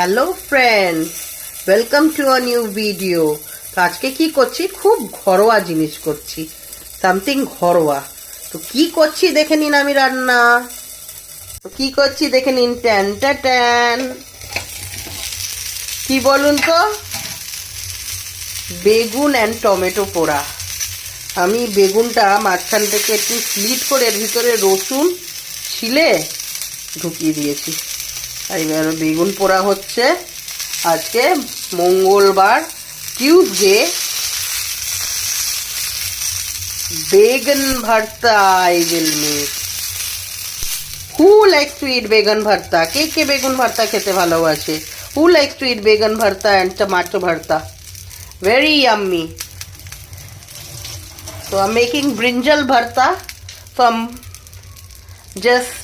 Hello friends, welcome to a new video. তো আজকে কি করছি, খুব ঘরোয়া জিনিস করছি, সামথিং ঘরোয়া। তো কি করছি দেখে নিন। আমি রান্না তো কি করছি দেখে নিন। ট্যান ট্যান, কি বলুন তো? বেগুন অ্যান্ড টমেটো পোড়া। আমি বেগুনটা মাঝখান থেকে একটু স্লিট করে এর ভিতরে রসুন ছিলে ঢুকিয়ে দিয়েছি। আর এবার বেগুন পোড়া হচ্ছে। আজকে মঙ্গলবার, Tuesday. Begun bharta I will make. Who like to eat begun bharta? কে কে বেগুন ভর্তা খেতে ভালোবাসে? হু লাইক টু ইট বেগুন ভর্তা অ্যান্ড টমাটো ভর্তা? Very yummy. So I'm making brinjal bharta. So I'm just